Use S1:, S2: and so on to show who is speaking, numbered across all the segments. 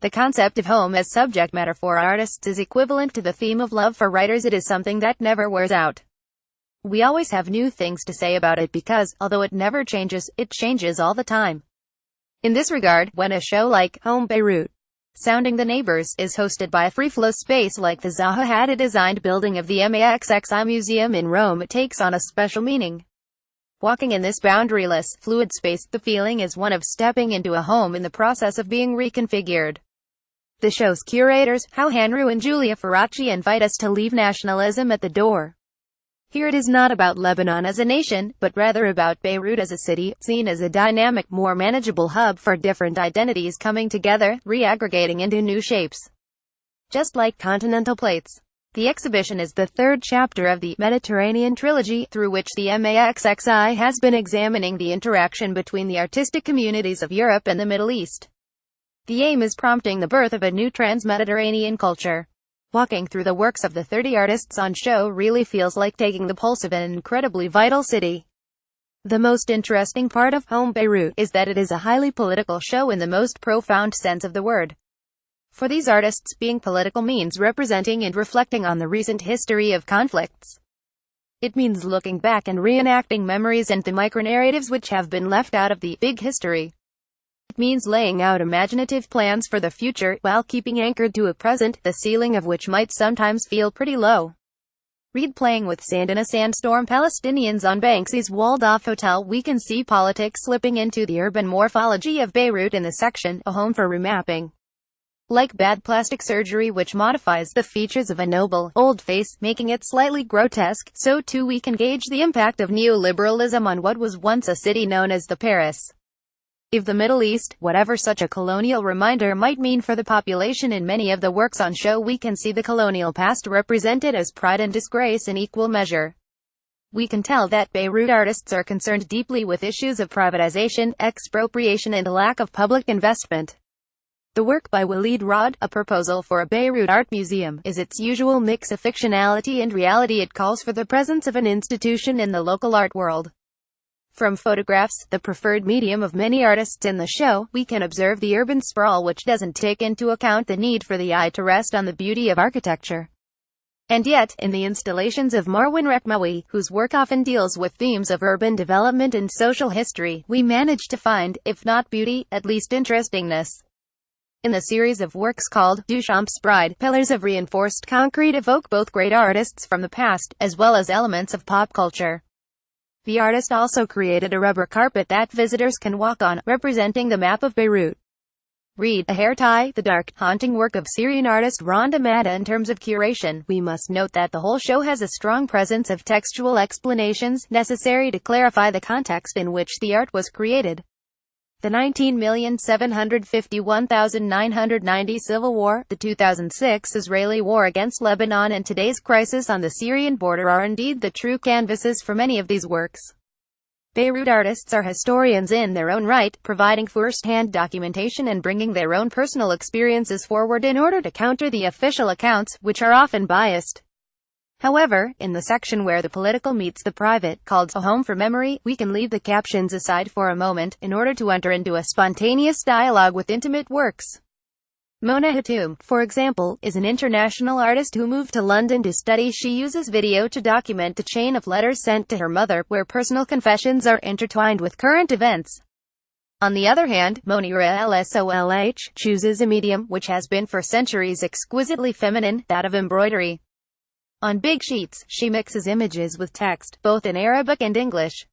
S1: The concept of home as subject matter for artists is equivalent to the theme of love for writers. It is something that never wears out. We always have new things to say about it because, although it never changes, it changes all the time. In this regard, when a show like Home Beirut, sounding the Neighbours, is hosted by a free-flow space like the Zaha Hadiddesigned building of the MAXXI Museum in Rome, it takes on a special meaning. Walking in this boundaryless, fluid space, the feeling is one of stepping into a home in the process of being reconfigured. The show's curators, Hal Hanru and Julia Faraci, invite us to leave nationalism at the door. Here it is not about Lebanon as a nation, but rather about Beirut as a city, seen as a dynamic, more manageable hub for different identities coming together, re-aggregating into new shapes. Just like continental plates. The exhibition is the third chapter of the Mediterranean trilogy, through which the MAXXI has been examining the interaction between the artistic communities of Europe and the Middle East. The aim is prompting the birth of a new trans-Mediterranean culture. Walking through the works of the 30 artists on show really feels like taking the pulse of an incredibly vital city. The most interesting part of Home Beirut is that it is a highly political show in the most profound sense of the word. For these artists, being political means representing and reflecting on the recent history of conflicts. It means looking back and reenacting memories and the micronarratives which have been left out of the big history. It means laying out imaginative plans for the future, while keeping anchored to a present, the ceiling of which might sometimes feel pretty low. Read Playing with Sand in a Sandstorm. Palestinians on Banksy's walled-off hotel. We can see politics slipping into the urban morphology of Beirut in the section, A Home for Remapping. Like bad plastic surgery which modifies the features of a noble, old face, making it slightly grotesque, so too we can gauge the impact of neoliberalism on what was once a city known as the Paris of the Middle East. Whatever such a colonial reminder might mean for the population, in many of the works on show we can see the colonial past represented as pride and disgrace in equal measure. We can tell that Beirut artists are concerned deeply with issues of privatization, expropriation and a lack of public investment. The work by Walid Rod, A Proposal for a Beirut Art Museum, is its usual mix of fictionality and reality. It calls for the presence of an institution in the local art world. From photographs, the preferred medium of many artists in the show, we can observe the urban sprawl which doesn't take into account the need for the eye to rest on the beauty of architecture. And yet, in the installations of Marwan Rekmawi, whose work often deals with themes of urban development and social history, we manage to find, if not beauty, at least interestingness. In the series of works called Duchamp's Bride, pillars of reinforced concrete evoke both great artists from the past, as well as elements of pop culture. The artist also created a rubber carpet that visitors can walk on, representing the map of Beirut. Read A Hair Tie, the dark, haunting work of Syrian artist Rhonda Matta. In terms of curation, we must note that the whole show has a strong presence of textual explanations, necessary to clarify the context in which the art was created. The 19,751,990 civil war, the 2006 Israeli war against Lebanon and today's crisis on the Syrian border are indeed the true canvases for many of these works. Beirut artists are historians in their own right, providing first-hand documentation and bringing their own personal experiences forward in order to counter the official accounts, which are often biased. However, in the section where the political meets the private, called A Home for Memory, we can leave the captions aside for a moment, in order to enter into a spontaneous dialogue with intimate works. Mona Hatoum, for example, is an international artist who moved to London to study. She uses video to document a chain of letters sent to her mother, where personal confessions are intertwined with current events. On the other hand, Monira Lsolh chooses a medium which has been for centuries exquisitely feminine, that of embroidery. On big sheets, she mixes images with text, both in Arabic and English.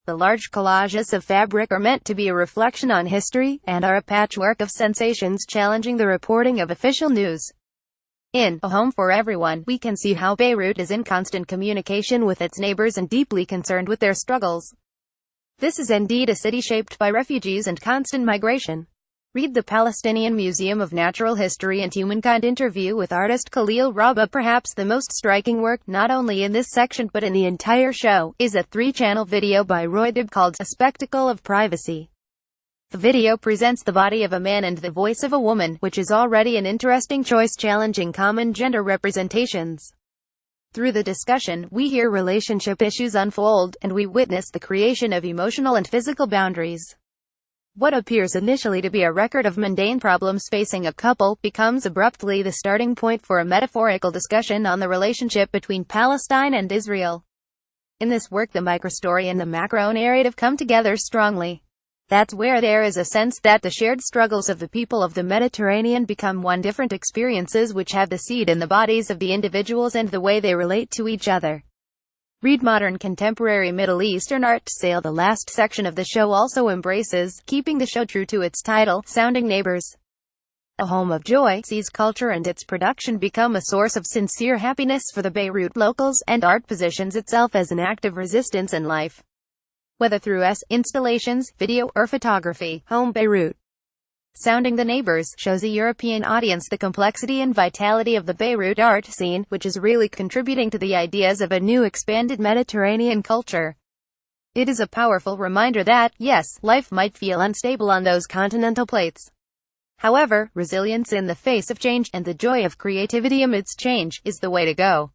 S1: The large collages of fabric are meant to be a reflection on history, and are a patchwork of sensations challenging the reporting of official news. In A Home for Everyone, we can see how Beirut is in constant communication with its neighbors and deeply concerned with their struggles. This is indeed a city shaped by refugees and constant migration. Read the Palestinian Museum of Natural History and Humankind interview with artist Khalil Rabah. Perhaps the most striking work, not only in this section but in the entire show, is a 3-channel video by Roy Dib called A Spectacle of Privacy. The video presents the body of a man and the voice of a woman, which is already an interesting choice challenging common gender representations. Through the discussion, we hear relationship issues unfold, and we witness the creation of emotional and physical boundaries. What appears initially to be a record of mundane problems facing a couple, becomes abruptly the starting point for a metaphorical discussion on the relationship between Palestine and Israel. In this work, the microstory and the macro-narrative come together strongly. That's where there is a sense that the shared struggles of the people of the Mediterranean become one different experiences which have the seed in the bodies of the individuals and the way they relate to each other. Read Modern Contemporary Middle Eastern Art Sale. The last section of the show also embraces, keeping the show true to its title, sounding Neighbours. A home of joy, sees culture and its production become a source of sincere happiness for the Beirut locals, and art positions itself as an act of resistance in life. Whether through installations, video, or photography, Home Beirut. Sounding the Neighbours shows a European audience the complexity and vitality of the Beirut art scene, which is really contributing to the ideas of a new expanded Mediterranean culture. It is a powerful reminder that, yes, life might feel unstable on those continental plates. However, resilience in the face of change, and the joy of creativity amidst change, is the way to go.